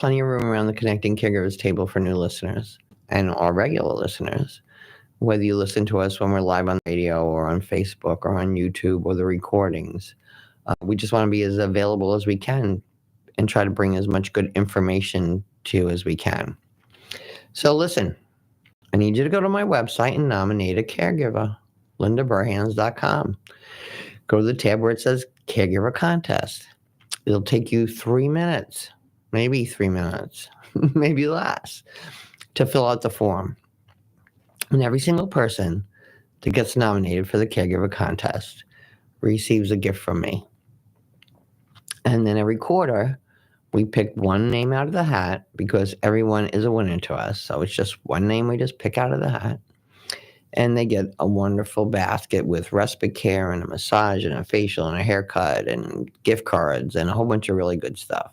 plenty of room around the Connecting Caregivers table for new listeners and our regular listeners. Whether you listen to us when we're live on radio or on Facebook or on YouTube or the recordings, we just want to be as available as we can and try to bring as much good information to you as we can. So listen, I need you to go to my website and nominate a caregiver, lindaburhans.com. Go to the tab where it says Caregiver Contest. It'll take you 3 minutes, maybe 3 minutes, maybe less, to fill out the form. And every single person that gets nominated for the Caregiver Contest receives a gift from me. And then every quarter, we pick one name out of the hat because everyone is a winner to us. So it's just one name we just pick out of the hat. And they get a wonderful basket with respite care and a massage and a facial and a haircut and gift cards and a whole bunch of really good stuff.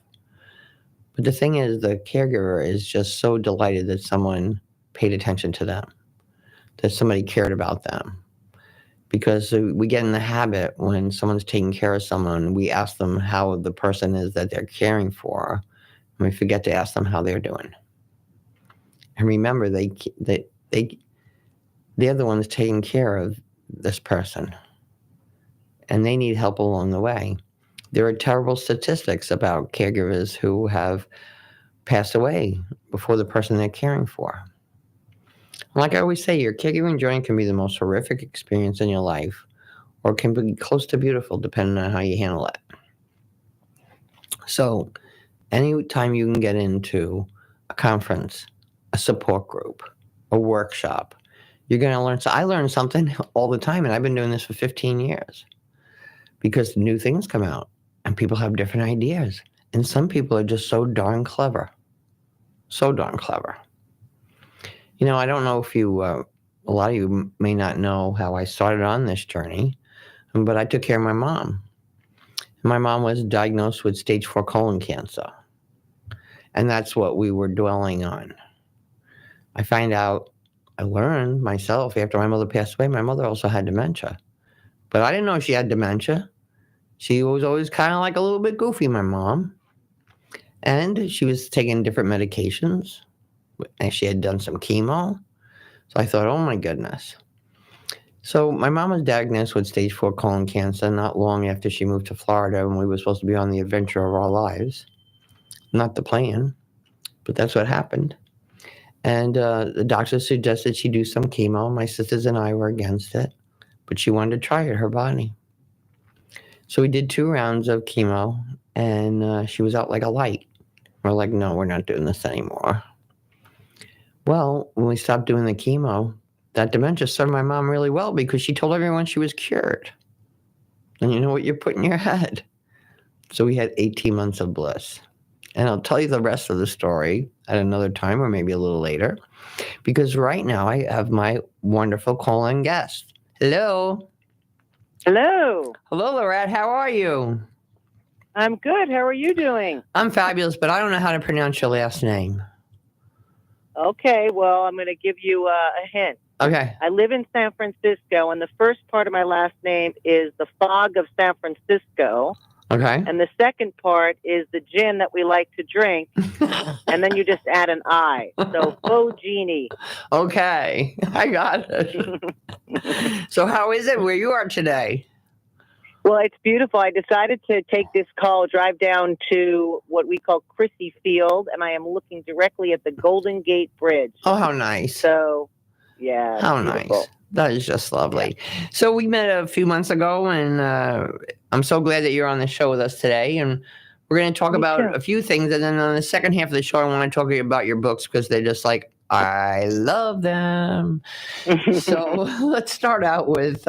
But the thing is, the caregiver is just so delighted that someone paid attention to them, that somebody cared about them. Because we get in the habit when someone's taking care of someone, we ask them how the person is that they're caring for, and we forget to ask them how they're doing. And remember, they're the ones taking care of this person, and they need help along the way. There are terrible statistics about caregivers who have passed away before the person they're caring for. Like I always say, your caregiving journey can be the most horrific experience in your life, or it can be close to beautiful, depending on how you handle it. So, anytime you can get into a conference, a support group, a workshop, you're going to learn. So I learn something all the time, and I've been doing this for 15 years because new things come out, and people have different ideas. And some people are just so darn clever. So darn clever. You know, I don't know if you, a lot of you may not know how I started on this journey, but I took care of my mom. My mom was diagnosed with stage 4 colon cancer, and that's what we were dwelling on. I learned myself after my mother passed away, my mother also had dementia, but I didn't know she had dementia. She was always kind of like a little bit goofy, my mom, and she was taking different medications. And she had done some chemo. So I thought, oh my goodness. So my mom was diagnosed with stage 4 colon cancer not long after she moved to Florida, when we were supposed to be on the adventure of our lives. Not the plan, but that's what happened. And the doctor suggested she do some chemo. My sisters and I were against it, but she wanted to try it, her body. So we did 2 rounds of chemo, and she was out like a light. We're like, no, we're not doing this anymore. Well, when we stopped doing the chemo, that dementia served my mom really well because she told everyone she was cured. And you know what you put in your head? So we had 18 months of bliss. And I'll tell you the rest of the story at another time, or maybe a little later, because right now I have my wonderful call-in guest. Hello. Hello. Hello, Laurette. How are you? I'm good. How are you doing? I'm fabulous, but I don't know how to pronounce your last name. Okay, well, I'm going to give you a hint. Okay. I live in San Francisco, and the first part of my last name is the fog of San Francisco. Okay. And the second part is the gin that we like to drink, and then you just add an I. So, Foggini. Okay, I got it. So how is it where you are today? Well, it's beautiful. I decided to take this call, drive down to what we call Chrissy Field, and I am looking directly at the Golden Gate Bridge. Oh, how nice. So, yeah. How nice. That is just lovely. Yeah. So we met a few months ago, and I'm so glad that you're on the show with us today. And we're going to talk about a few things. And then on the second half of the show, I want to talk to you about your books because they're just like, I love them. So let's start out with...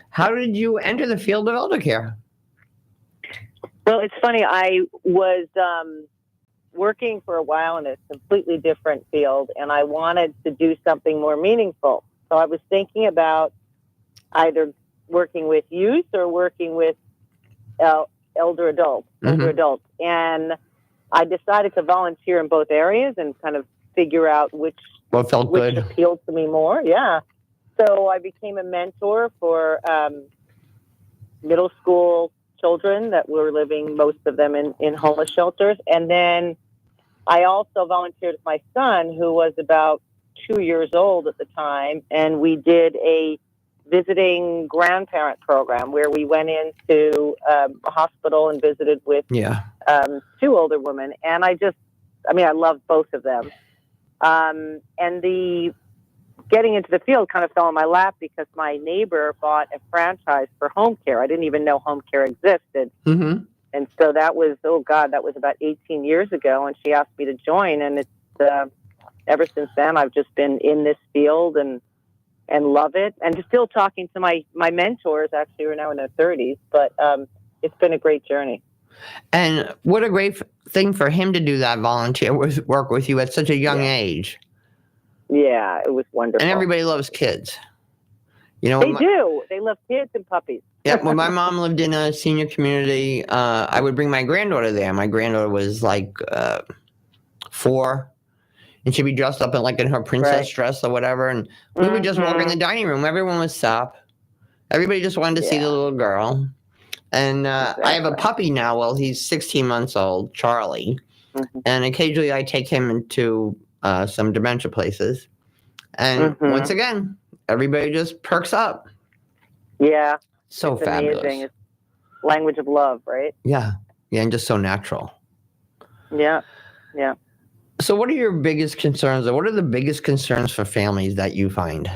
how did you enter the field of elder care? Well, it's funny. I was working for a while in a completely different field, and I wanted to do something more meaningful. So I was thinking about either working with youth or working with older adults. And I decided to volunteer in both areas and kind of figure out which appealed to me more. Yeah. So I became a mentor for middle school children that were living, most of them in homeless shelters. And then I also volunteered with my son, who was about 2 years old at the time, and we did a visiting grandparent program where we went into a hospital and visited with two older women. And I love both of them. And the getting into the field kind of fell in my lap because my neighbor bought a franchise for home care. I didn't even know home care existed. Mm-hmm. And so that was about 18 years ago. And she asked me to join. And it's ever since then, I've just been in this field and love it. And still talking to my mentors, actually, who are now in their 30s. But it's been a great journey. And what a great thing for him to do that volunteer work with you at such a young age. Yeah, it was wonderful. And everybody loves kids. They do. They love kids and puppies. Yeah, when my mom lived in a senior community, I would bring my granddaughter there. My granddaughter was like 4, and she'd be dressed up in her princess dress or whatever. And we would just walk in the dining room. Everyone would stop. Everybody just wanted to see the little girl. And I have a puppy now. Well, he's 16 months old, Charlie. Mm-hmm. And occasionally I take him into some dementia places. And once again, everybody just perks up. Yeah. So it's fabulous. Amazing. It's language of love, right? Yeah. Yeah, and just so natural. Yeah. Yeah. So what are your biggest concerns, or what are the biggest concerns for families that you find?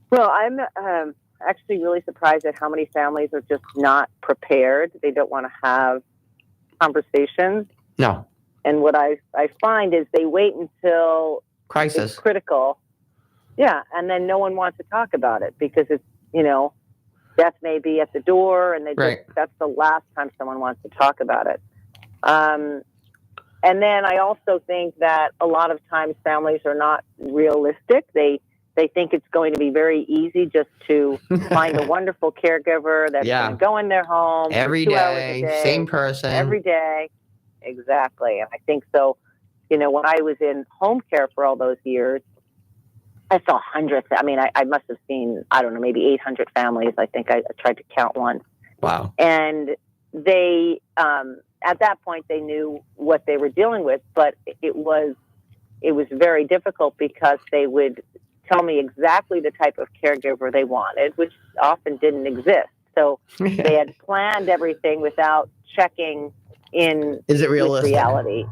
Well, I'm actually really surprised at how many families are just not prepared. They don't want to have conversations. No. And what I find is they wait until crisis. It's critical. Yeah, and then no one wants to talk about it because it's, death may be at the door, and that's the last time someone wants to talk about it. And then I also think that a lot of times families are not realistic. They think it's going to be very easy just to find a wonderful caregiver that's going to go in their home every for 2 day, hours a day, same person. Every day. Exactly. And I think so, when I was in home care for all those years, I saw hundreds. I mean, I must have seen, I don't know, maybe 800 families. I think I tried to count once. Wow. And they, at that point, they knew what they were dealing with, but it was very difficult because they would tell me exactly the type of caregiver they wanted, which often didn't exist. So they had planned everything without checking in Is it realistic? With reality.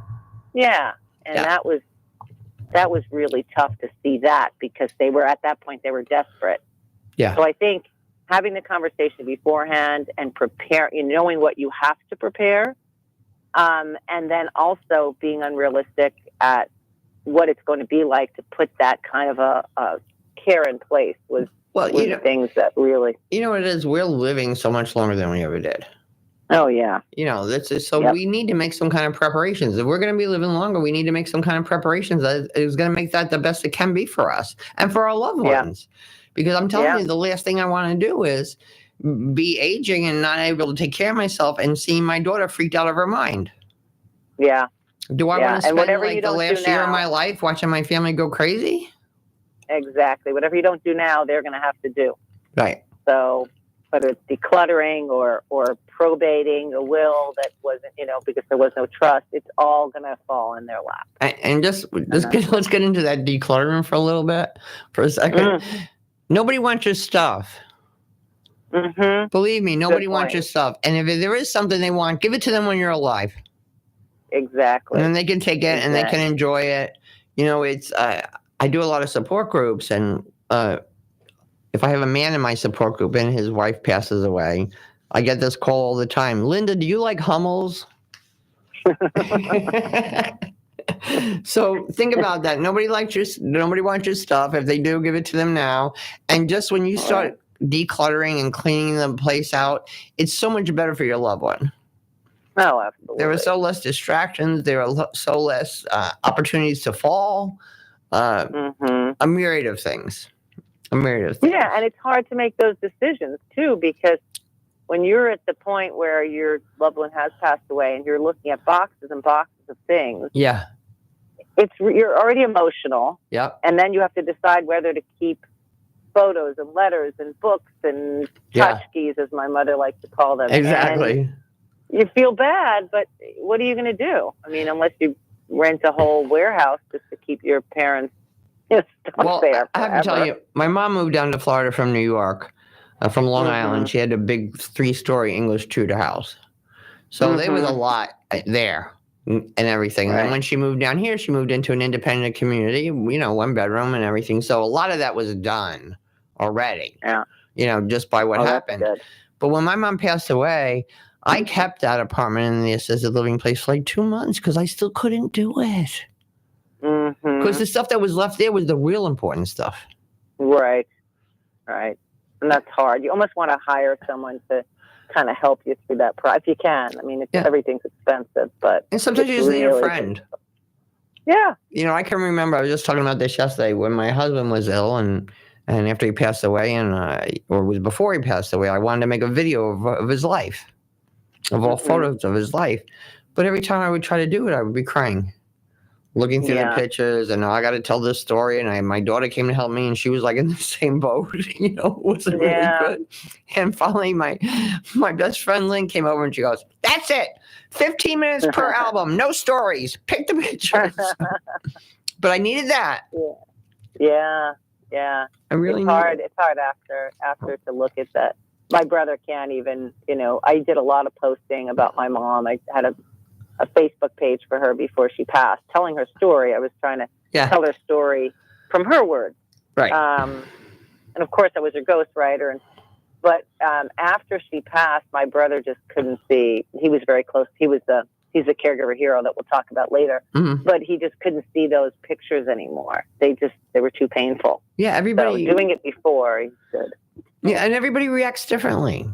Yeah. And that was really tough to see that because at that point, they were desperate. Yeah. So I think having the conversation beforehand and prepare, knowing what you have to prepare, and then also being unrealistic at what it's going to be like to put that kind of a care in place was things that really... You know what it is? We're living so much longer than we ever did. Oh, yeah. That's just, we need to make some kind of preparations. If we're going to be living longer, we need to make some kind of preparations that is going to make that the best it can be for us and for our loved ones. Because I'm telling you, the last thing I want to do is be aging and not able to take care of myself and seeing my daughter freaked out of her mind. Yeah. Do I want to spend the last year of my life watching my family go crazy? Exactly. Whatever you don't do now, they're going to have to do. Right. So whether it's decluttering or probating a will that wasn't, because there was no trust, it's all going to fall in their lap. And let's get into that decluttering for a little bit, for a second. Nobody wants your stuff. Mm-hmm. Believe me, nobody wants your stuff. And if there is something they want, give it to them when you're alive. Exactly. And then they can take it and they can enjoy it. It's I do a lot of support groups, and if I have a man in my support group and his wife passes away, I get this call all the time. Linda, do you like Hummels? So think about that. Nobody wants your stuff. If they do, give it to them now. And just when you start decluttering and cleaning the place out, it's so much better for your loved one. Oh, absolutely. There are so less distractions. There are so less opportunities to fall. A myriad of things. Yeah, and it's hard to make those decisions, too, because when you're at the point where your loved one has passed away and you're looking at boxes and boxes of things, you're already emotional. Yep. And then you have to decide whether to keep photos and letters and books and tchotchkes, as my mother likes to call them. Exactly. you feel bad, but what are you going to do? I mean, unless you rent a whole warehouse just to keep your parents stuck there. I have to tell you, my mom moved down to Florida from New York, from Long Island. She had a big 3-story English Tudor house. So there was a lot there and everything. And then when she moved down here, she moved into an independent community, 1 bedroom and everything. So a lot of that was done already, just by what happened. But when my mom passed away, I kept that apartment in the assisted living place for like 2 months because I still couldn't do it. Because the stuff that was left there was the real important stuff. Right. And that's hard. You almost want to hire someone to kind of help you through that if you can. I mean, everything's expensive, but and sometimes you just need a friend. Yeah. I can remember, I was just talking about this yesterday when my husband was ill and after he passed away or it was before he passed away, I wanted to make a video of his life, of all photos of his life. But every time I would try to do it, I would be crying. Looking through the pictures, and I got to tell this story. And my daughter came to help me, and she was like in the same boat. It wasn't really good. And finally, my best friend Lynn came over, and she goes, "That's it, 15 minutes per album, no stories. Pick the pictures." But I needed that. Yeah. I really it's hard. It's hard after to look at that. My brother can't even. I did a lot of posting about my mom. I had a Facebook page for her before she passed, telling her story. I was trying to tell her story from her words. Right. And of course I was her ghostwriter. But after she passed, my brother just couldn't see. He was very close. He's a caregiver hero that we'll talk about later. But he just couldn't see those pictures anymore. They were too painful. Yeah, everybody. So doing it before, he could. Yeah, and everybody reacts differently.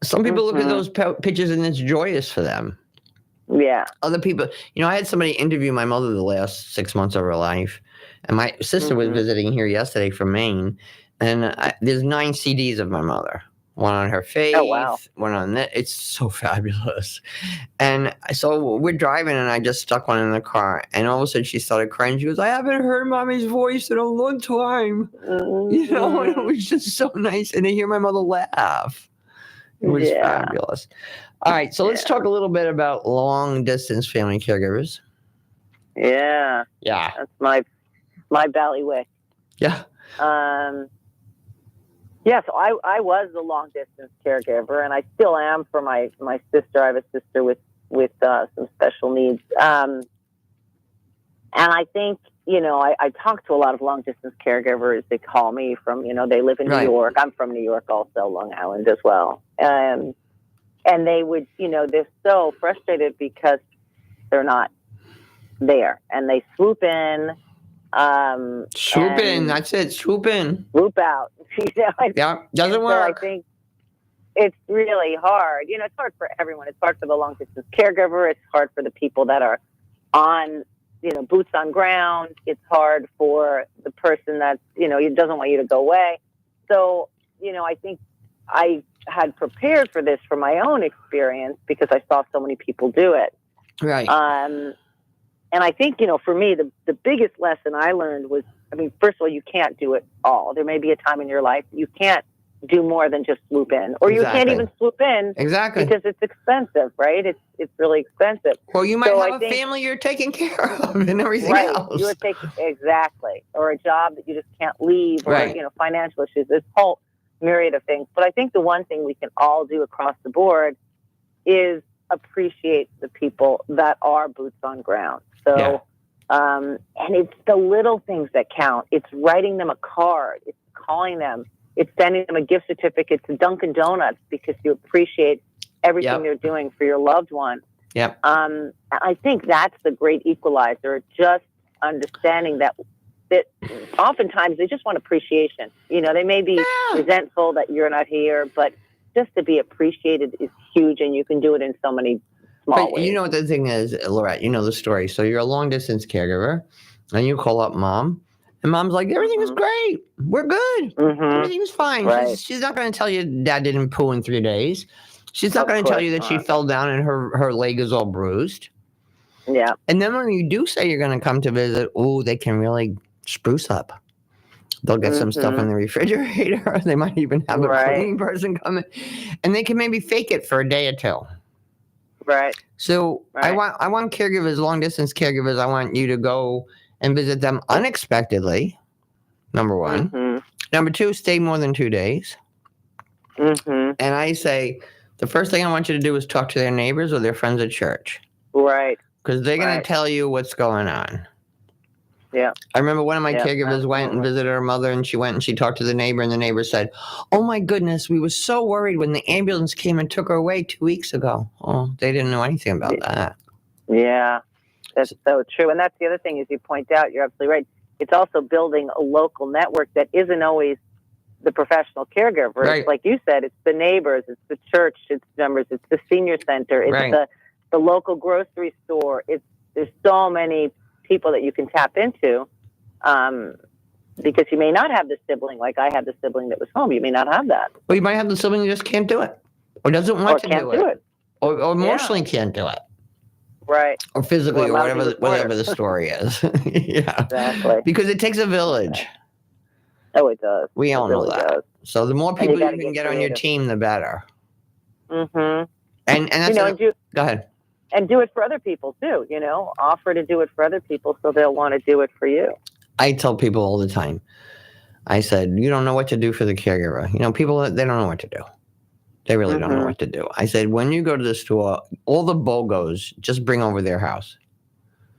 Some people look at those pictures and it's joyous for them. Yeah. Other people, I had somebody interview my mother the last 6 months of her life. And my sister was visiting here yesterday from Maine. And there's 9 CDs of my mother. One on her face, one on that. It's so fabulous. And so we're driving and I just stuck one in the car. And all of a sudden she started crying. She goes, "I haven't heard Mommy's voice in a long time." And it was just so nice. And to hear my mother laugh. It was fabulous. All right, so let's talk a little bit about long-distance family caregivers. Yeah. That's my ballywick. Yeah. So I was a long-distance caregiver, and I still am for my sister. I have a sister with some special needs. And I think, I talk to a lot of long-distance caregivers. They call me from, they live in New York. I'm from New York also, Long Island as well. And they would, they're so frustrated because they're not there. And they swoop in. Swoop in. That's it. Swoop in. Swoop out. Doesn't work. So I think it's really hard. It's hard for everyone. It's hard for the long-distance caregiver. It's hard for the people that are on, boots on ground. It's hard for the person that's, doesn't want you to go away. So, I think I had prepared for this from my own experience because I saw so many people do it. Right. And I think, for me, the biggest lesson I learned was, first of all, you can't do it all. There may be a time in your life you can't do more than just swoop in, or you can't even swoop in because it's expensive, right? It's really expensive. Well, you might have a family you're taking care of and everything else. You're taking or a job that you just can't leave, or financial issues. This whole myriad of things. But I think the one thing we can all do across the board is appreciate the people that are boots on ground. So, and it's the little things that count. It's writing them a card. It's calling them. It's sending them a gift certificate to Dunkin' Donuts because you appreciate everything they're doing for your loved one. Yep. I think that's the great equalizer, just understanding that oftentimes they just want appreciation. They may be resentful that you're not here, but just to be appreciated is huge, and you can do it in so many small ways. You know what the thing is, Laurette, you know the story. So you're a long-distance caregiver, and you call up Mom, and Mom's like, "Everything is great. We're good. Everything's fine." Right. She's not going to tell you Dad didn't poo in 3 days. She's not going to tell you that she fell down and her leg is all bruised. Yeah. And then when you do say you're going to come to visit, they can really spruce up. They'll get some stuff in the refrigerator. They might even have a cleaning person come in. And they can maybe fake it for a day or two. Right. So I want caregivers, long distance caregivers. I want you to go and visit them unexpectedly. Number one. Mm-hmm. Number two, stay more than 2 days. Mm-hmm. And I say, the first thing I want you to do is talk to their neighbors or their friends at church. Right. Because they're going to tell you what's going on. Yeah. I remember one of my caregivers absolutely. went and visited her mother, and she went and she talked to the neighbor, and the neighbor said, "Oh my goodness, we were so worried when the ambulance came and took her away 2 weeks ago." Oh, they didn't know anything about that. Yeah, that's so true. And that's the other thing, as you point out, you're absolutely right. It's also building a local network that isn't always the professional caregiver. Right. Like you said, it's the neighbors, it's the church, it's members, it's the senior center, it's the local grocery store. There's so many people that you can tap into, because you may not have the sibling. Like I had the sibling that was home. You may not have that. Well, you might have the sibling who just can't do it, or doesn't want to do it, or emotionally can't do it, right? Or physically, or whatever the story is. Yeah, exactly. Because it takes a village. Oh, it does. We all know that. Does. So the more people you can get on your team, the better. Mm-hmm. And that's go ahead. And do it for other people too, offer to do it for other people so they'll want to do it for you. I tell people all the time, I said, you don't know what to do for the caregiver. People, they don't know what to do. They really don't know what to do. I said, when you go to the store, all the BOGOs, just bring over their house.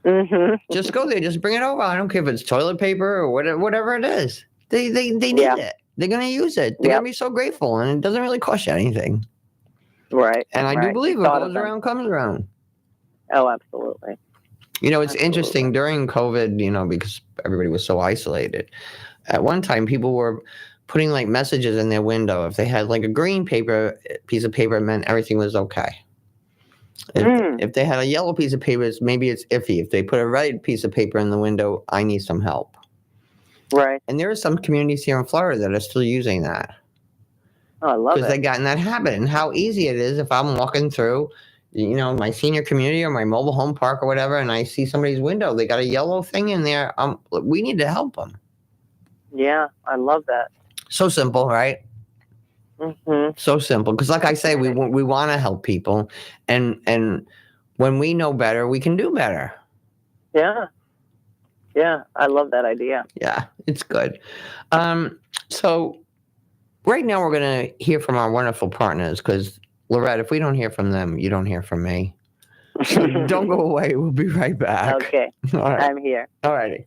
Mm-hmm. Just go there, just bring it over. I don't care if it's toilet paper or whatever it is. They need it. They're going to use it. They're going to be so grateful, and it doesn't really cost you anything. Right. And I do believe what goes around comes around. Oh, absolutely. It's interesting during COVID, because everybody was so isolated. At one time, people were putting like messages in their window. If they had like a green piece of paper, it meant everything was okay. If they had a yellow piece of paper, maybe it's iffy. If they put a red piece of paper in the window, I need some help. Right. And there are some communities here in Florida that are still using that. Oh, I love it. Because they got in that habit, and how easy it is if I'm walking through my senior community or my mobile home park or whatever, and I see somebody's window, they got a yellow thing in there. We need to help them. Yeah, I love that. So simple, right? Mm-hmm. So simple. Because like I say, we want to help people, and when we know better, we can do better. Yeah. Yeah, I love that idea. Yeah, it's good. So right now we're going to hear from our wonderful partners, because Laurette, if we don't hear from them, you don't hear from me. So don't go away. We'll be right back. Okay. All right. I'm here. All righty.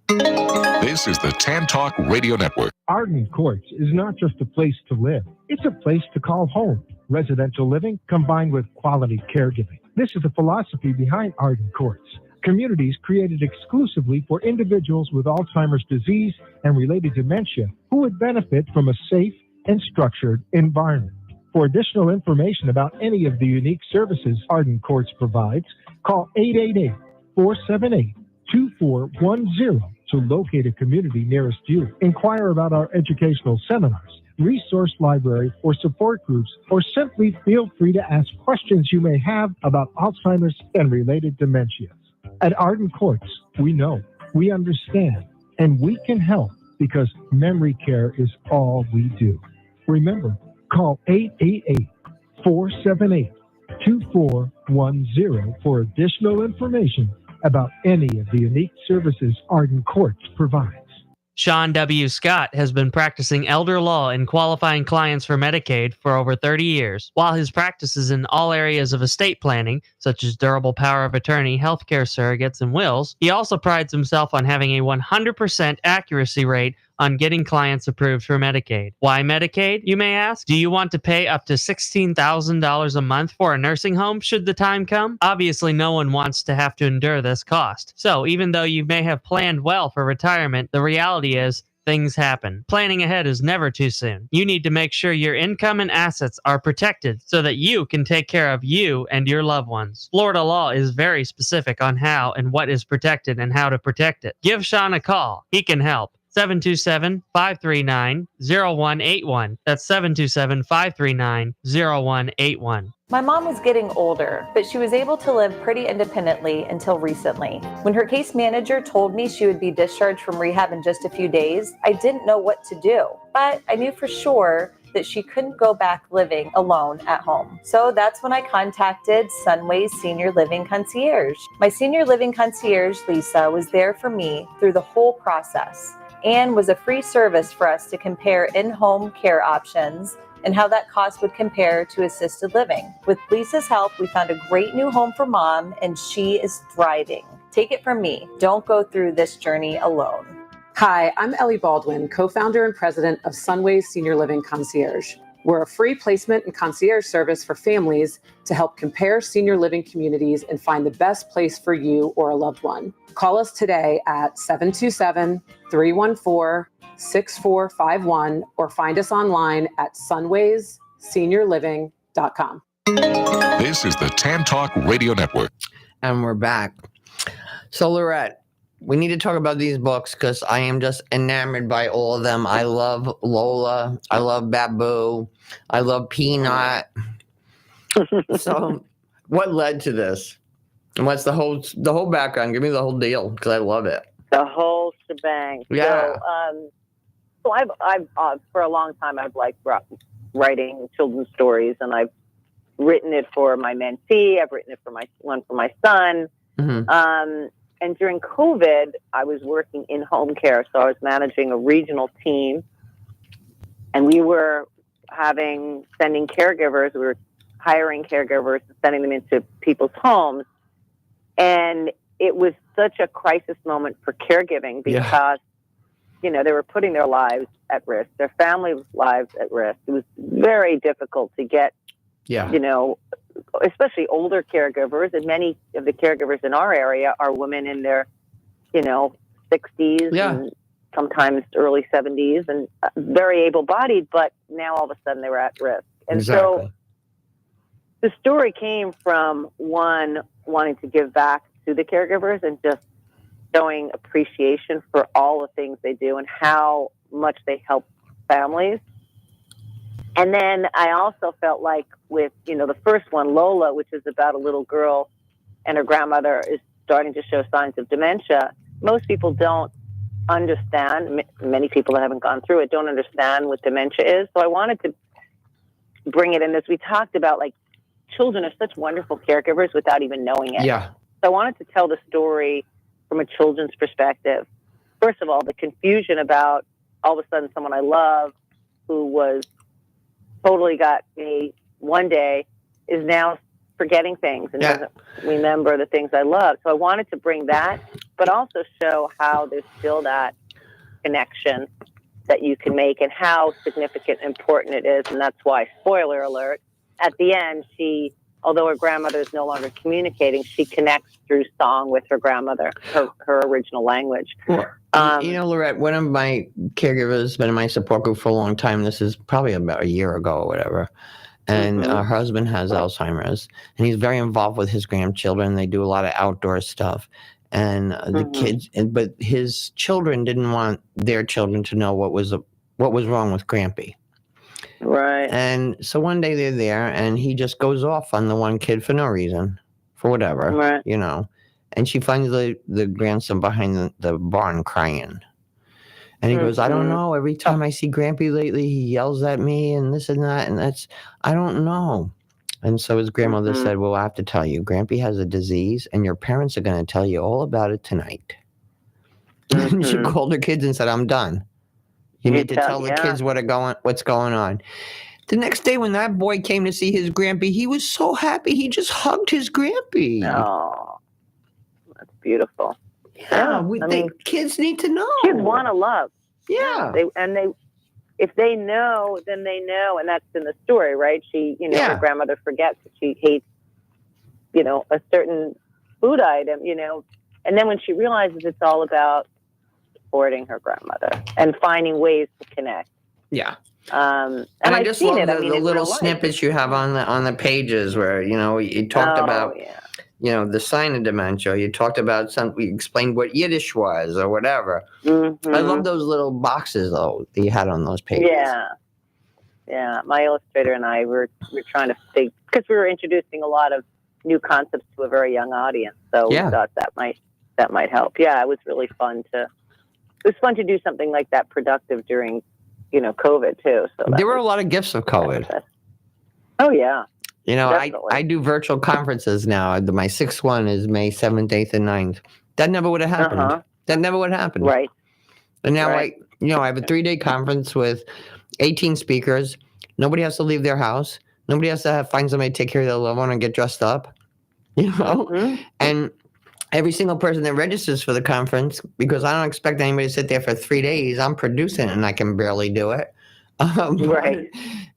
This is the Tan Talk Radio Network. Arden Courts is not just a place to live. It's a place to call home. Residential living combined with quality caregiving. This is the philosophy behind Arden Courts. Communities created exclusively for individuals with Alzheimer's disease and related dementia who would benefit from a safe and structured environment. For additional information about any of the unique services Arden Courts provides, call 888-478-2410 to locate a community nearest you. Inquire about our educational seminars, resource library, or support groups, or simply feel free to ask questions you may have about Alzheimer's and related dementias. At Arden Courts, we know, we understand, and we can help because memory care is all we do. Remember, call 888-478-2410 for additional information about any of the unique services Arden Courts provides. Sean W. Scott has been practicing elder law and qualifying clients for Medicaid for over 30 years. While his practice is in all areas of estate planning, such as durable power of attorney, healthcare surrogates, and wills, he also prides himself on having a 100% accuracy rate on getting clients approved for Medicaid. Why Medicaid, you may ask? Do you want to pay up to $16,000 a month for a nursing home should the time come? Obviously, no one wants to have to endure this cost. So even though you may have planned well for retirement, the reality is things happen. Planning ahead is never too soon. You need to make sure your income and assets are protected so that you can take care of you and your loved ones. Florida law is very specific on how and what is protected and how to protect it. Give Sean a call. He can help. 727-539-0181. That's 727-539-0181. My mom was getting older, but she was able to live pretty independently until recently. When her case manager told me she would be discharged from rehab in just a few days, I didn't know what to do. But I knew for sure that she couldn't go back living alone at home. So that's when I contacted Sunway's Senior Living Concierge. My Senior Living Concierge, Lisa, was there for me through the whole process and was a free service for us to compare in-home care options and how that cost would compare to assisted living. With Lisa's help, we found a great new home for Mom, and she is thriving. Take it from me, don't go through this journey alone. Hi, I'm Ellie Baldwin, co-founder and president of Sunway's Senior Living Concierge. We're a free placement and concierge service for families to help compare senior living communities and find the best place for you or a loved one. Call us today at 727-314-6451 or find us online at sunwaysseniorliving.com. This is the Tan Talk Radio Network. And we're back. So, Laurette, we need to talk about these books because I am just enamored by all of them. I love Lola. I love Babu. I love Peanut. So, what led to this? And what's the whole background? Give me the whole deal because I love it. The whole shebang. Yeah. So I've for a long time I've liked writing children's stories, and I've written it for my mentee. I've written it for my son. Mm-hmm. And during COVID, I was working in home care, so I was managing a regional team, and we were sending caregivers. We were hiring caregivers and sending them into people's homes, and it was such a crisis moment for caregiving because, they were putting their lives at risk, their families' lives at risk. It was very difficult to get, especially older caregivers, and many of the caregivers in our area are women in their, 60s and sometimes early 70s and very able-bodied, but now all of a sudden they were at risk. And so the story came from one wanting to give back to the caregivers and just showing appreciation for all the things they do and how much they help families. And then I also felt like with, the first one, Lola, which is about a little girl and her grandmother is starting to show signs of dementia, most people don't understand. Many people that haven't gone through it don't understand what dementia is. So I wanted to bring it in as we talked about, like, children are such wonderful caregivers without even knowing it. Yeah. So I wanted to tell the story from a children's perspective. First of all, the confusion about all of a sudden someone I love who was totally got me one day is now forgetting things and doesn't remember the things I love. So I wanted to bring that, but also show how there's still that connection that you can make and how significant and important it is. And that's why, spoiler alert, at the end, although her grandmother is no longer communicating, she connects through song with her grandmother, her original language. Well, Laurette, one of my caregivers has been in my support group for a long time. This is probably about a year ago or whatever. And her husband has Alzheimer's, and he's very involved with his grandchildren. They do a lot of outdoor stuff. And the kids, but his children didn't want their children to know what was wrong with Grampy. Right. And so one day they're there, and he just goes off on the one kid for no reason, for whatever, And she finds the grandson behind the barn crying. And he goes, I don't know. Every time I see Grampy lately, he yells at me and this and that. And I don't know. And so his grandmother said, well, I have to tell you, Grampy has a disease, and your parents are going to tell you all about it tonight. And she called her kids and said, I'm done. You need to tell the kids what's going on. The next day when that boy came to see his Grampy, he was so happy. He just hugged his Grampy. Oh, that's beautiful. Yeah, kids need to know. Kids want to love. Yeah. If they know, then they know. And that's in the story, right? She, her grandmother forgets that she hates, a certain food item, And then when she realizes it's all about supporting her grandmother and finding ways to connect. Yeah. And I just love the little snippets you have on the pages where, you talked about, the sign of dementia. You talked about you explained what Yiddish was or whatever. I love those little boxes, though, that you had on those pages. Yeah. Yeah. My illustrator and I were trying to think, because we were introducing a lot of new concepts to a very young audience. So we thought that might help. Yeah, it was really fun to do something like that productive during COVID too. So There were a lot of gifts of COVID. Oh yeah. I do virtual conferences now. My 6th one is May 7th, 8th, and 9th. That never would have happened. Uh-huh. That never would have happened. Right. And now Right. I have a 3-day conference with 18 speakers. Nobody has to leave their house. Nobody has to find somebody to take care of their loved one and get dressed up. Mm-hmm. And every single person that registers for the conference, because I don't expect anybody to sit there for 3 days. I'm producing it and I can barely do it. Right.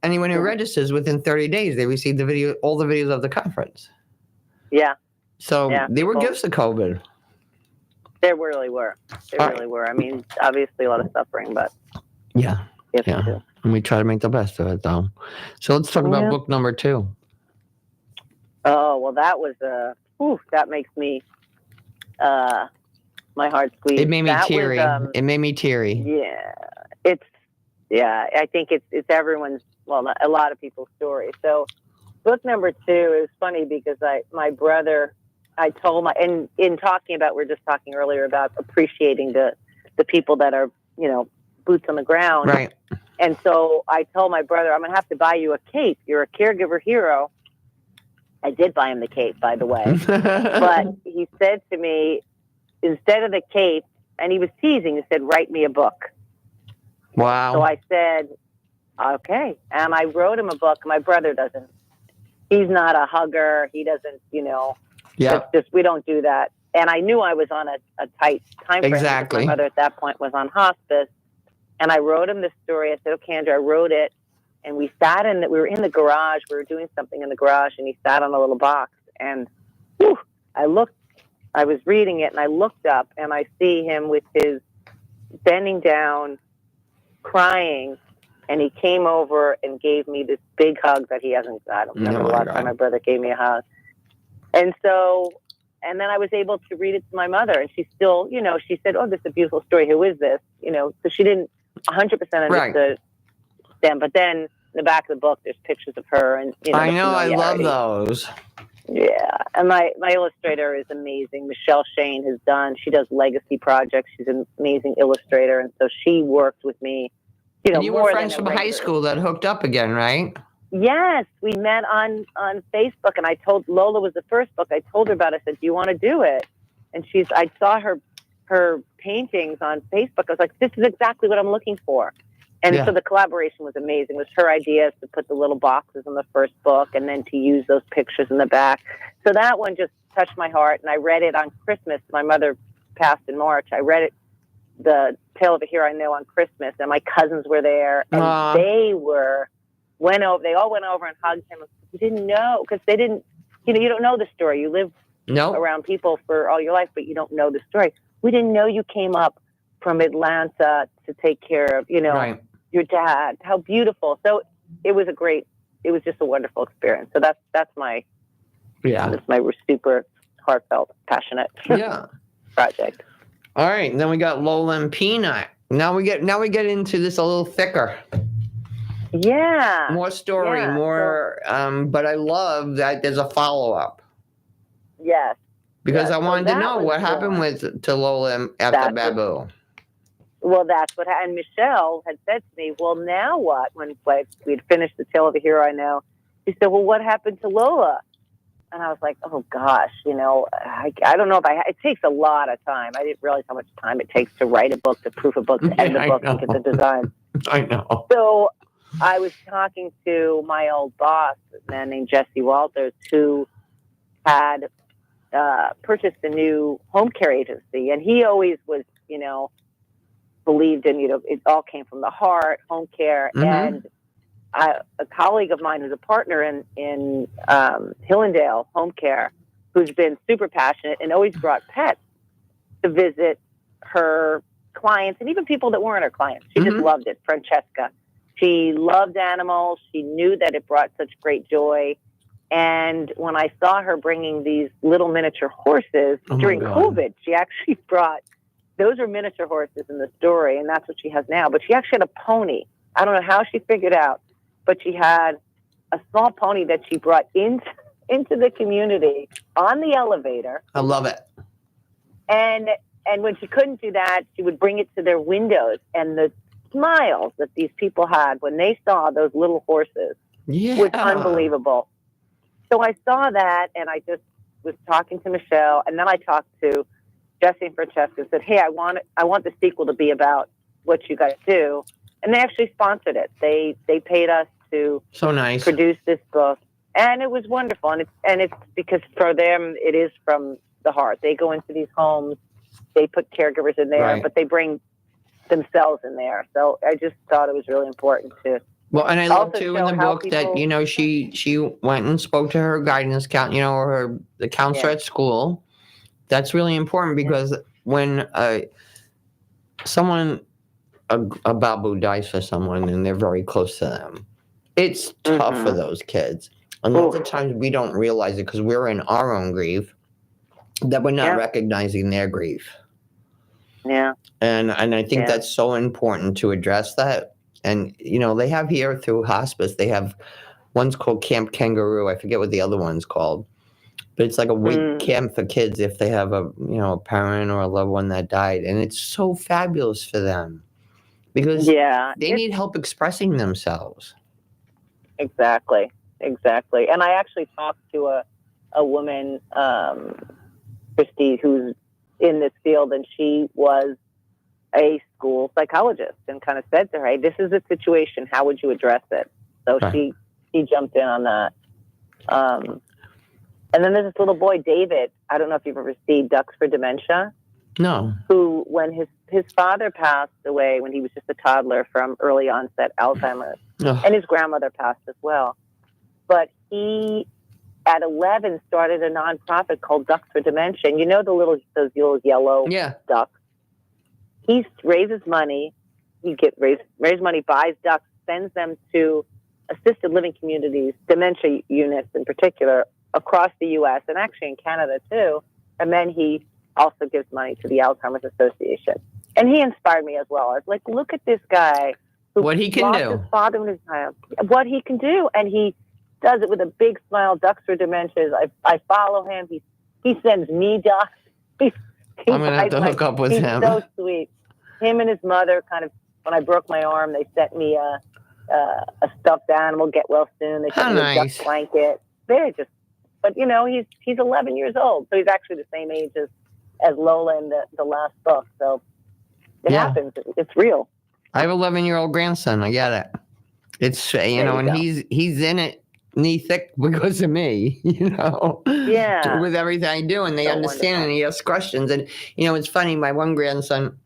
Anyone who registers within 30 days, they receive all the videos of the conference. Yeah. So Yeah, they were cool. gifts of COVID. There really were. There really were. I mean, obviously a lot of suffering, but Yeah. gifts Yeah. too. And we try to make the best of it, though. So let's talk about Yeah. book number 2. Oh, well, that was that makes me my heart squeeze. It made me That teary. was, It made me teary. I think it's everyone's, well, a lot of people's story. So book number 2 is funny because my brother, I told in talking about, we were just talking earlier about appreciating the people that are, boots on the ground. Right. And so I told my brother, I'm going to have to buy you a cape. You're a caregiver hero. I did buy him the cape, by the way. But he said to me, instead of the cape, and he was teasing, he said, write me a book. Wow. So I said, okay. And I wrote him a book. My brother doesn't. He's not a hugger. He doesn't, Yeah. it's just, we don't do that. And I knew I was on a tight time frame. Exactly. My mother at that point was on hospice. And I wrote him the story. I said, okay, Andrew, I wrote it. And we were in the garage. We were doing something in the garage, and he sat on a little box. And I was reading it, and I looked up, and I see him with his bending down, crying. And he came over and gave me this big hug that he hasn't. I don't remember the last time my brother gave me a hug. And then I was able to read it to my mother, and she still, she said, "Oh, this is a beautiful story. Who is this?" So she didn't 100% understand. But then in the back of the book, there's pictures of her, and I know, I love those. Yeah, and my illustrator is amazing. Michelle Shane she does legacy projects. She's an amazing illustrator, and so she worked with me. And you were friends from high school that hooked up again, right? Yes, we met on Facebook, and I told Lola was the first book I told her about. I said, "Do you want to do it?" And I saw her paintings on Facebook. I was like, "This is exactly what I'm looking for." And so the collaboration was amazing. It was her idea to put the little boxes in the first book and then to use those pictures in the back. So that one just touched my heart, and I read it on Christmas. My mother passed in March. I read it, The Tale of a Hero I Know, on Christmas, and my cousins were there, and they all went over and hugged him. You didn't know, because they didn't, you don't know the story. You live around people for all your life, but you don't know the story. We didn't know you came up from Atlanta to take care of, your dad. How beautiful. So it was just a wonderful experience. So that's my super heartfelt, passionate project. All right. And then we got Lola and Peanut. Now we get into this a little thicker. Yeah. More story, more, but I love that there's a follow-up. Yes. Because I wanted to know what happened to Lola after Babu. Well, that's what happened. And Michelle had said to me, well, now what? When we'd finished The Tale of a Hero I Know, she said, well, what happened to Lola? And I was like, oh, gosh, I don't know if it takes a lot of time. I didn't realize how much time it takes to write a book, to proof a book, to edit a book, to get the design. I know. So I was talking to my old boss, a man named Jesse Walters, who had purchased a new home care agency. And he always was, believed in, it all came from the heart, home care. Mm-hmm. And a colleague of mine who's a partner in Hillendale Home Care, who's been super passionate and always brought pets to visit her clients, and even people that weren't her clients. She just loved it. Francesca. She loved animals. She knew that it brought such great joy. And when I saw her bringing these little miniature horses during COVID, she actually brought, those are miniature horses in the story, and that's what she has now. But she actually had a pony. I don't know how she figured out, but she had a small pony that she brought into the community on the elevator. I love it. And when she couldn't do that, she would bring it to their windows, and the smiles that these people had when they saw those little horses was unbelievable. So I saw that, and I just was talking to Michelle, and then I talked to Jesse and Francesca and said, hey, I want the sequel to be about what you guys do. And they actually sponsored it. They paid us to produce this book. And it was wonderful. And it's because for them, it is from the heart. They go into these homes, they put caregivers in there, but they bring themselves in there. So I just thought it was really important to. Well, and I love too in the book that, you know, she went and spoke to her guidance counselor, or the counselor at school. That's really important because when someone, a babu dies for someone and they're very close to them, it's tough for those kids. And lots of times we don't realize it because we're in our own grief, that we're not recognizing their grief. Yeah. And I think that's so important to address that. And, you know, they have here through hospice, they have one's called Camp Kangaroo. I forget what the other one's called. But it's like a week camp for kids if they have a parent or a loved one that died. And it's so fabulous for them because they need help expressing themselves. Exactly. And I actually talked to a woman, Christy, who's in this field, and she was a school psychologist, and kind of said to her, hey, this is a situation. How would you address it? So she jumped in on that. And then there's this little boy, David. I don't know if you've ever seen Ducks for Dementia. No. Who, when his father passed away when he was just a toddler from early onset Alzheimer's, and his grandmother passed as well. But he, at 11, started a nonprofit called Ducks for Dementia. And you know those little yellow ducks? He raises money. He raises money, buys ducks, sends them to assisted living communities, dementia units in particular, across the U.S. and actually in Canada too. And then he also gives money to the Alzheimer's Association. And he inspired me as well. I was like, look at this guy who what he can lost do. his father and his child. What he can do, and he does it with a big smile. Ducks for Dementia. I follow him. He sends me ducks. I'm gonna have to hook up with him. He's so sweet. Him and his mother kind of. When I broke my arm, they sent me a stuffed animal. Get well soon. They sent me a duck blanket. They're just. But you know, he's 11 years old, so he's actually the same age as Lola in the last book. So it happens. It's real. I have an 11-year-old grandson. I get it. It's and he's in it knee thick because of me. With everything I do, and they understand, and he asks questions. And it's funny. My one grandson,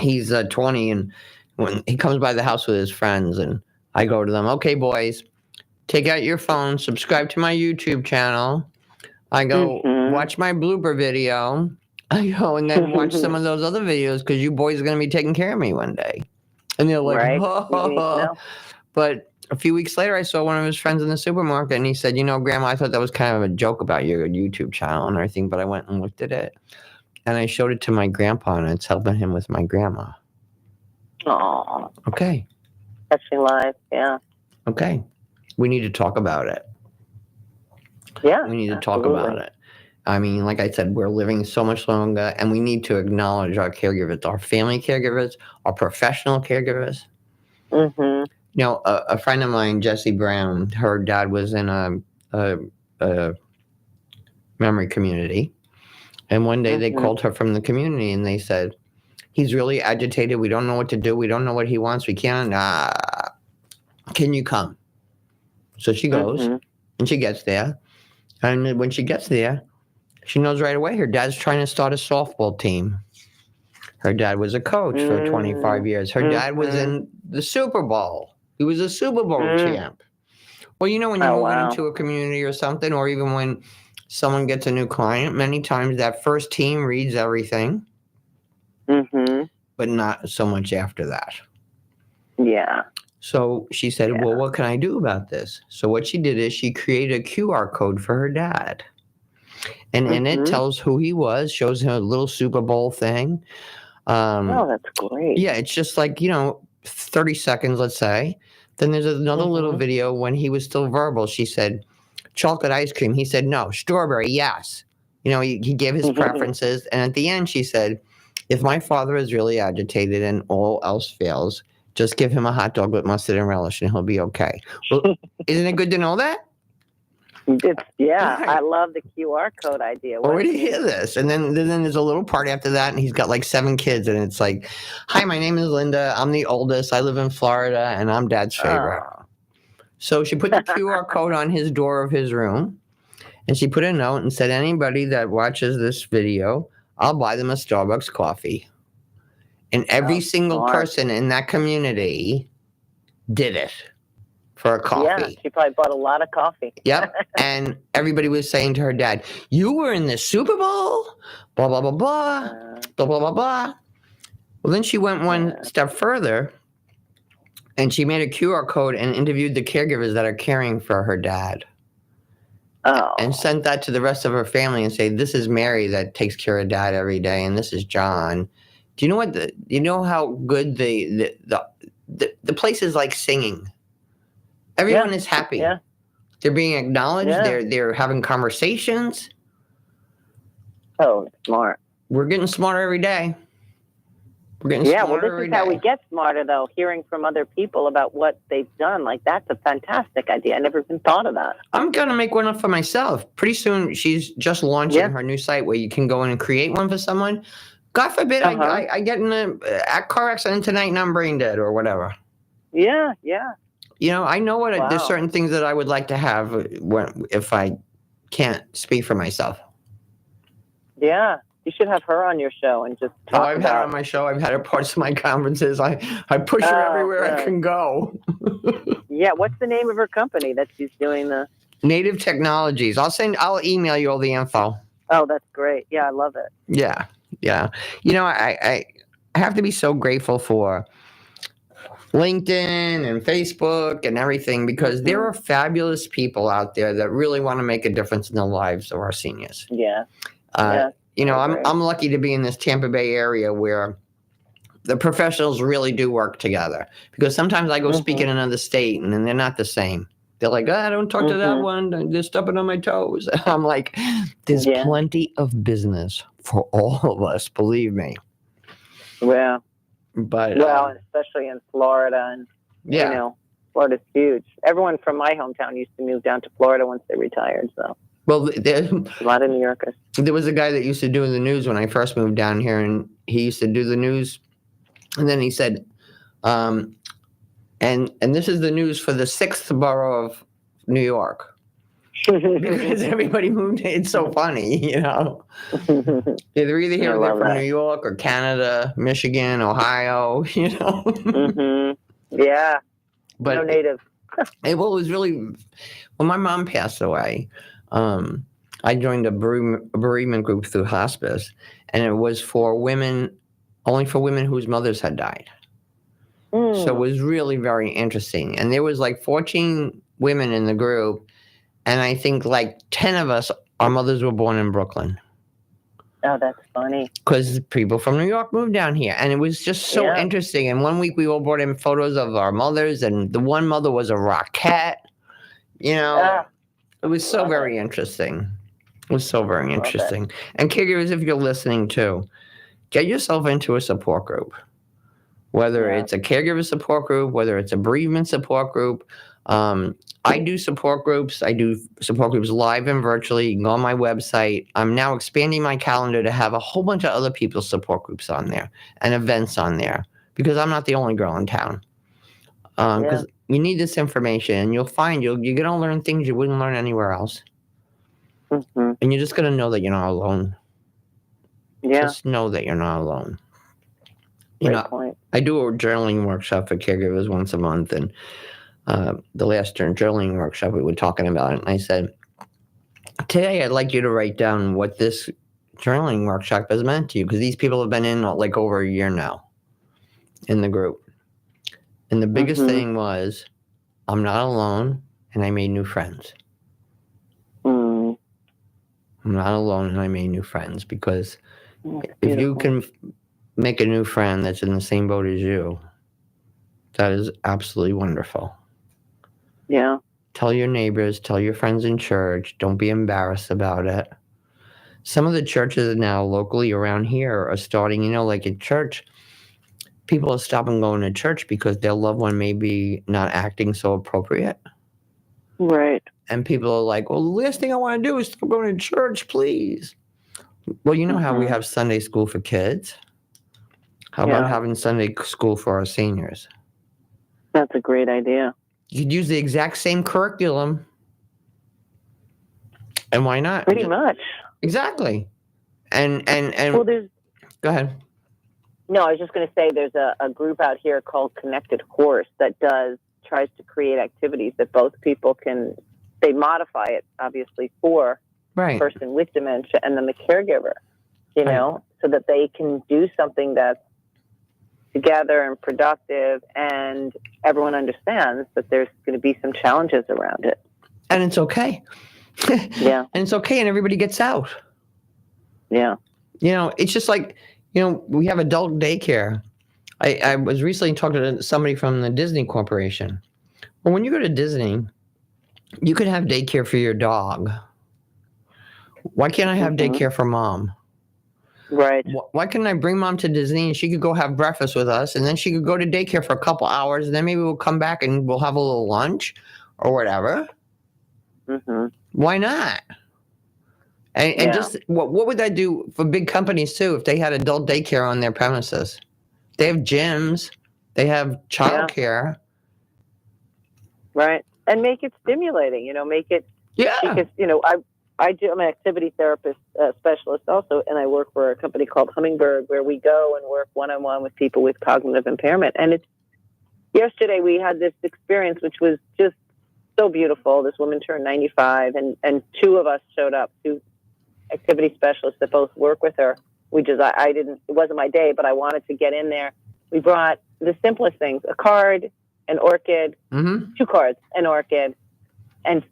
he's 20, and when he comes by the house with his friends, and I go to them, okay, boys, take out your phone, subscribe to my YouTube channel. I go, watch my blooper video. I go, and then watch some of those other videos because you boys are going to be taking care of me one day. And they're like, But a few weeks later, I saw one of his friends in the supermarket, and he said, Grandma, I thought that was kind of a joke about your YouTube channel and everything, but I went and looked at it. And I showed it to my grandpa, and it's helping him with my grandma. Aww. Okay. Touching life, yeah. Okay. We need to talk about it. Yeah. We need to talk about it. I mean, like I said, we're living so much longer, and we need to acknowledge our caregivers, our family caregivers, our professional caregivers. Mm-hmm. A friend of mine, Jessie Brown, her dad was in a memory community. And one day they called her from the community, and they said, he's really agitated. We don't know what to do. We don't know what he wants. We can't. Can you come? So she goes, and she gets there. And when she gets there, she knows right away her dad's trying to start a softball team. Her dad was a coach for 25 years. Her dad was in the Super Bowl. He was a Super Bowl champ. Well, when you move into a community or something, or even when someone gets a new client, many times that first team reads everything, but not so much after that. Yeah. So she said, well, what can I do about this? So what she did is she created a QR code for her dad. And in it tells who he was, shows him a little Super Bowl thing. That's great. Yeah, it's just like, 30 seconds, let's say. Then there's another little video when he was still verbal. She said, chocolate ice cream. He said, no. Strawberry, yes. He gave his preferences. And at the end, she said, if my father is really agitated and all else fails, Just give him a hot dog with mustard and relish, and he'll be okay. Well, isn't it good to know that? Yeah, Right. I love the QR code idea. Where did you hear this? And then there's a little part after that, and he's got like 7 kids, and it's like, "Hi, my name is Linda. I'm the oldest. I live in Florida, and I'm Dad's favorite." Oh. So she put the QR code on his door of his room, and she put a note and said, "Anybody that watches this video, I'll buy them a Starbucks coffee." And every single smart. person in that community did it for a coffee. Yeah, she probably bought a lot of coffee. Yep. And everybody was saying to her dad, "You were in the Super Bowl, blah, blah, blah, blah, blah, blah, blah, blah." Well, then she went one step further, and she made a QR code and interviewed the caregivers that are caring for her dad. Oh. And sent that to the rest of her family and say, "This is Mary that takes care of Dad every day, and this is John." Do you know what? You know how good the place is like singing. Everyone is happy. Yeah. They're being acknowledged. Yeah. They're having conversations. Oh, smart. We're getting smarter every day. We're getting Yeah, smarter well, every this is how day. we get smarter, though, hearing from other people about what they've done. Like, that's a fantastic idea. I never even thought of that. I'm going to make one up for myself. Pretty soon, she's just launching her new site where you can go in and create one for someone. God forbid I get in a car accident tonight and I'm brain dead or whatever. Yeah, yeah. You know, I know there's certain things that I would like to have if I can't speak for myself. Yeah. You should have her on your show and just talk I've had her on my show. I've had her parts of my conferences. I push her everywhere I can go. Yeah. What's the name of her company that she's doing the? Native Technologies. I'll email you all the info. Oh, that's great. Yeah, I love it. Yeah. Yeah. You know, I have to be so grateful for LinkedIn and Facebook and everything because there are fabulous people out there that really want to make a difference in the lives of our seniors. Yeah. You know, I'm lucky to be in this Tampa Bay area where the professionals really do work together because sometimes I go speak in another state and then they're not the same. They're like, "I don't talk to that one. They're stepping on my toes." I'm like, there's plenty of business for all of us, believe me. Well, but especially in Florida, and you know, Florida's huge. Everyone from my hometown used to move down to Florida once they retired. So, well, a lot of New Yorkers. There was a guy that used to do the news when I first moved down here, and he used to do the news, and then he said, and this is the news for the 6th borough of New York. Because everybody moved. It's so funny, you know. They're either here or they're from New York or Canada, Michigan, Ohio, you know. Yeah. But no native. It was really when my mom passed away. I joined a bereavement group through hospice, and it was for women, only for women whose mothers had died. So it was really very interesting. And there was like 14 women in the group, and I think like 10 of us, our mothers were born in Brooklyn. Oh, that's funny. Because people from New York moved down here, and it was just so interesting. And one week we all brought in photos of our mothers, and the one mother was a Rockette. You know, it was so very interesting. It was so very interesting. And caregivers, if you're listening too, get yourself into a support group. Whether it's a caregiver support group, whether it's a bereavement support group. I do support groups. I do support groups live and virtually. You can go on my website. I'm now expanding my calendar to have a whole bunch of other people's support groups on there and events on there because I'm not the only girl in town. Because you need this information, and you'll find you're going to learn things you wouldn't learn anywhere else. And you're just going to know that you're not alone. Yeah. Just know that you're not alone. You know, I do a journaling workshop for caregivers once a month, and the last journaling workshop we were talking about it, and I said, today I'd like you to write down what this journaling workshop has meant to you, because these people have been in like over a year now in the group. And the biggest thing was, I'm not alone, and I made new friends. I'm not alone, and I made new friends, because if you can make a new friend that's in the same boat as you, that is absolutely wonderful. Yeah. Tell your neighbors, tell your friends in church. Don't be embarrassed about it. Some of the churches now locally around here are starting, you know, like at church, people are stopping going to church because their loved one may be not acting so appropriate. Right. And people are like, well, the last thing I want to do is stop going to church, please. Well, you know how we have Sunday school for kids? How about having Sunday school for our seniors? That's a great idea. You could use the exact same curriculum. And why not? Pretty much. Exactly. And well, there's. Go ahead. No, I was just going to say there's a group out here called Connected Horse that tries to create activities that both people can. They modify it obviously for the person with dementia and then the caregiver, you know, so that they can do something that's together and productive, and everyone understands that there's going to be some challenges around it. And it's okay. Yeah. And it's okay, and everybody gets out. Yeah. You know, it's just like, you know, we have adult daycare. I was recently talking to somebody from the Disney Corporation. Well, when you go to Disney, you could have daycare for your dog. Why can't I have daycare for mom? Right. Why couldn't I bring mom to Disney and she could go have breakfast with us, and then she could go to daycare for a couple hours, and then maybe we'll come back and we'll have a little lunch or whatever. Why not? And just what would that do for big companies too if they had adult daycare on their premises? They have gyms, they have childcare. Right. And make it stimulating, you know, make it because, you know, I'm an activity therapist specialist also, and I work for a company called Hummingbird, where we go and work one-on-one with people with cognitive impairment. And yesterday we had this experience, which was just so beautiful. This woman turned 95, and two of us showed up, two activity specialists that both work with her. It wasn't my day, but I wanted to get in there. We brought the simplest things: a card, an orchid, 2 cards, an orchid, and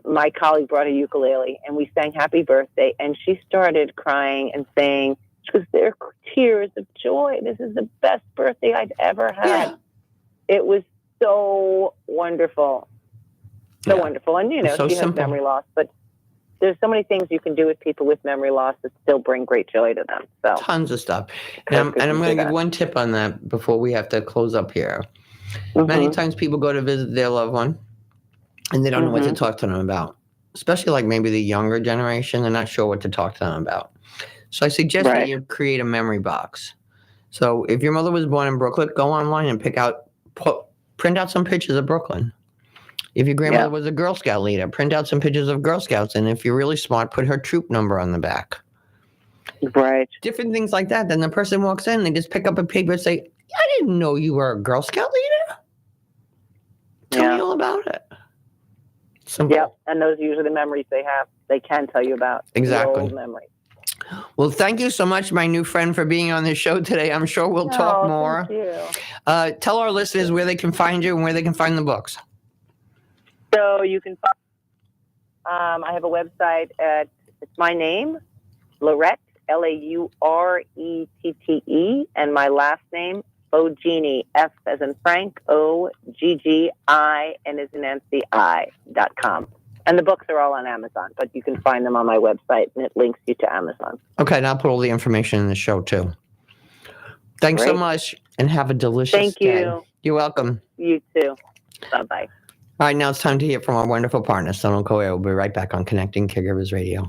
my colleague brought a ukulele, and we sang Happy Birthday, and she started crying and saying, because there are tears of joy. This is the best birthday I've ever had. Yeah. It was so wonderful. So wonderful. And, you know, she has memory loss, but there's so many things you can do with people with memory loss that still bring great joy to them. So tons of stuff. And I'm going to give one tip on that before we have to close up here. Many times people go to visit their loved one, and they don't know what to talk to them about, especially like maybe the younger generation. They're not sure what to talk to them about. So I suggest that you create a memory box. So if your mother was born in Brooklyn, go online and print out some pictures of Brooklyn. If your grandmother was a Girl Scout leader, print out some pictures of Girl Scouts. And if you're really smart, put her troop number on the back. Right. Different things like that. Then the person walks in, they just pick up a paper and say, I didn't know you were a Girl Scout leader. Tell me all about it. Simple. Yep, and those are usually the memories they can tell you about. Exactly. Old memories. Well, thank you so much, my new friend, for being on this show today. I'm sure we'll talk more. Thank you. Tell our listeners where they can find you and where they can find the books. So you can find, I have a website it's my name, Laurette, Laurette, and my last name, Foggini, F as in Frank, Oggi, and as in Nancy, I.com. And the books are all on Amazon, but you can find them on my website, and it links you to Amazon. Okay, and I'll put all the information in the show, too. Thanks so much, and have a delicious day. Thank you. You're welcome. You too. Bye-bye. All right, now it's time to hear from our wonderful partner, Sonal Koya. We'll be right back on Connecting Caregivers Radio.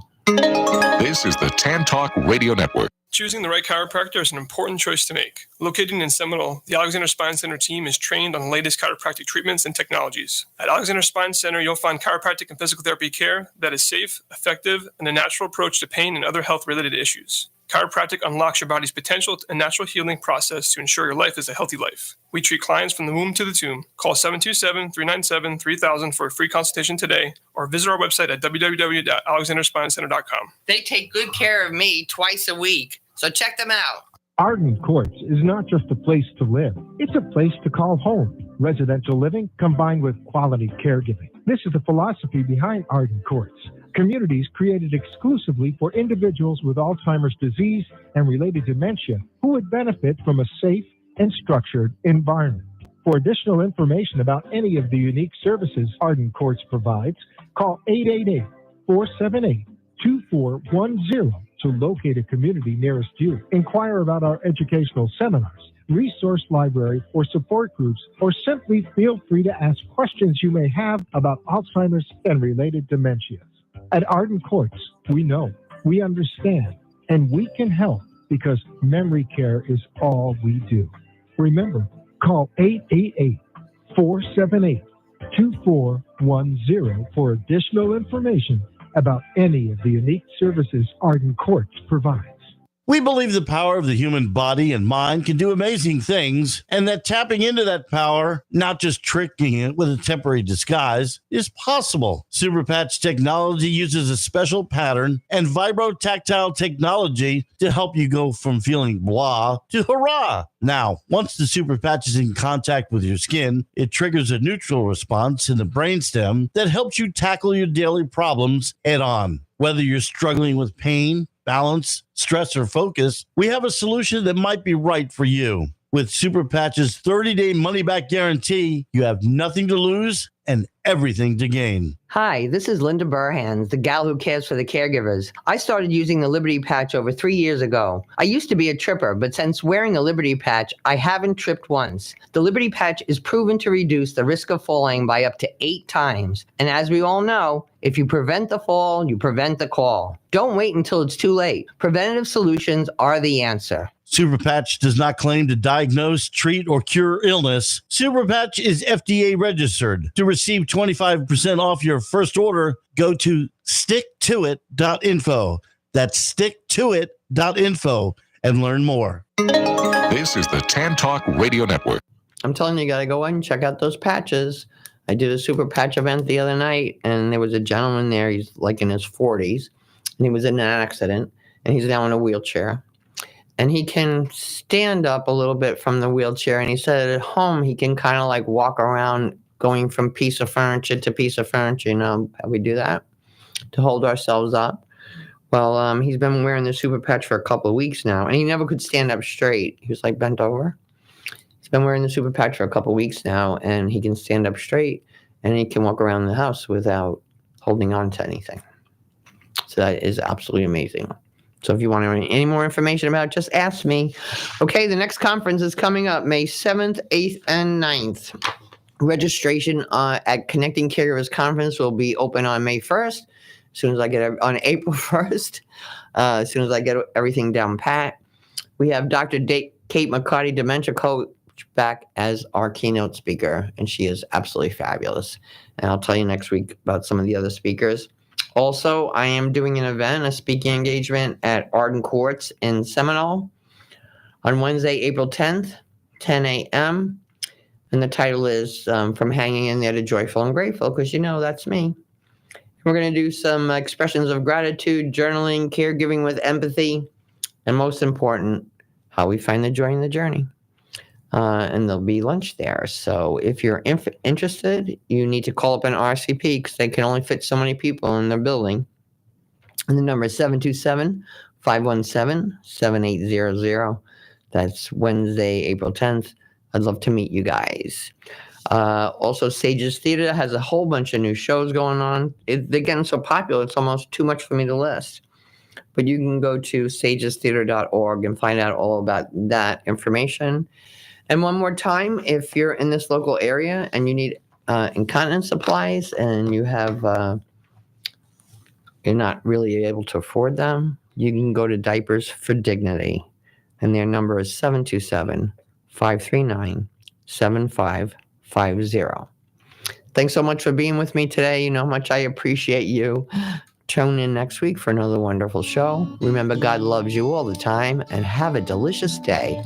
This is the Tan Talk Radio Network. Choosing the right chiropractor is an important choice to make. Located in Seminole, the Alexander Spine Center team is trained on the latest chiropractic treatments and technologies. At Alexander Spine Center, you'll find chiropractic and physical therapy care that is safe, effective, and a natural approach to pain and other health-related issues. Chiropractic unlocks your body's potential and natural healing process to ensure your life is a healthy life. We treat clients from the womb to the tomb. Call 727-397-3000 for a free consultation today, or visit our website at www.alexanderspinecenter.com. They take good care of me twice a week, so check them out. Arden Courts is not just a place to live. It's a place to call home. Residential living combined with quality caregiving. This is the philosophy behind Arden Courts. Communities created exclusively for individuals with Alzheimer's disease and related dementia who would benefit from a safe and structured environment. For additional information about any of the unique services Arden Courts provides, call 888-478-2410 to locate a community nearest you. Inquire about our educational seminars, resource library, or support groups, or simply feel free to ask questions you may have about Alzheimer's and related dementias. At Arden Courts, we know, we understand, and we can help because memory care is all we do. Remember, call 888-478-2410 for additional information about any of the unique services Arden Courts provides. We believe the power of the human body and mind can do amazing things, and that tapping into that power, not just tricking it with a temporary disguise, is possible. Superpatch technology uses a special pattern and vibrotactile technology to help you go from feeling blah to hurrah. Now, once the Superpatch is in contact with your skin, it triggers a neutral response in the brainstem that helps you tackle your daily problems head on. Whether you're struggling with pain, balance, stress, or focus, we have a solution that might be right for you. With Superpatch's 30-day money-back guarantee, you have nothing to lose and everything to gain. Hi, this is Linda Burhans, the gal who cares for the caregivers. I started using the Liberty Patch over 3 years ago. I used to be a tripper, but since wearing a Liberty Patch, I haven't tripped once. The Liberty Patch is proven to reduce the risk of falling by up to 8 times. And as we all know, if you prevent the fall, you prevent the call. Don't wait until it's too late. Preventative solutions are the answer. Superpatch does not claim to diagnose, treat, or cure illness. Superpatch is FDA registered. To receive 25% off your first order, go to sticktoit.info. That's sticktoit.info and learn more. This is the Tan Talk Radio Network. I'm telling you, you got to go in and check out those patches. I did a super patch event the other night, and there was a gentleman there. He's like in his 40s, and he was in an accident, and he's now in a wheelchair. And he can stand up a little bit from the wheelchair. And he said at home, he can kind of like walk around going from piece of furniture to piece of furniture. You know how we do that to hold ourselves up? Well, he's been wearing the super patch for a couple of weeks now. And he never could stand up straight. He was like bent over. He's been wearing the super patch for a couple of weeks now. And he can stand up straight. And he can walk around the house without holding on to anything. So that is absolutely amazing. So if you want any more information about it, just ask me. Okay, the next conference is coming up May 7th, 8th, and 9th. Registration at Connecting Caregivers Conference will be open on May 1st, as soon as I get on April 1st, as soon as I get everything down pat. We have Dr. Kate McCarty, dementia coach, back as our keynote speaker, and she is absolutely fabulous. And I'll tell you next week about some of the other speakers. Also, I am doing an event, a speaking engagement at Arden Courts in Seminole on Wednesday, April 10th, 10 a.m. And the title is From Hanging in There to Joyful and Grateful, because you know that's me. We're going to do some expressions of gratitude, journaling, caregiving with empathy, and most important, how we find the joy in the journey. And there'll be lunch there. So if you're interested, you need to call up an RCP because they can only fit so many people in their building. And the number is 727-517-7800. That's Wednesday, April 10th. I'd love to meet you guys. Also, Sages Theater has a whole bunch of new shows going on. They're getting so popular, it's almost too much for me to list. But you can go to sagestheater.org and find out all about that information. And one more time, if you're in this local area and you need incontinence supplies and you have you're not really able to afford them, you can go to Diapers for Dignity. And their number is 727-539-7550. Thanks so much for being with me today. You know how much I appreciate you. Tune in next week for another wonderful show. Remember, God loves you all the time, and have a delicious day.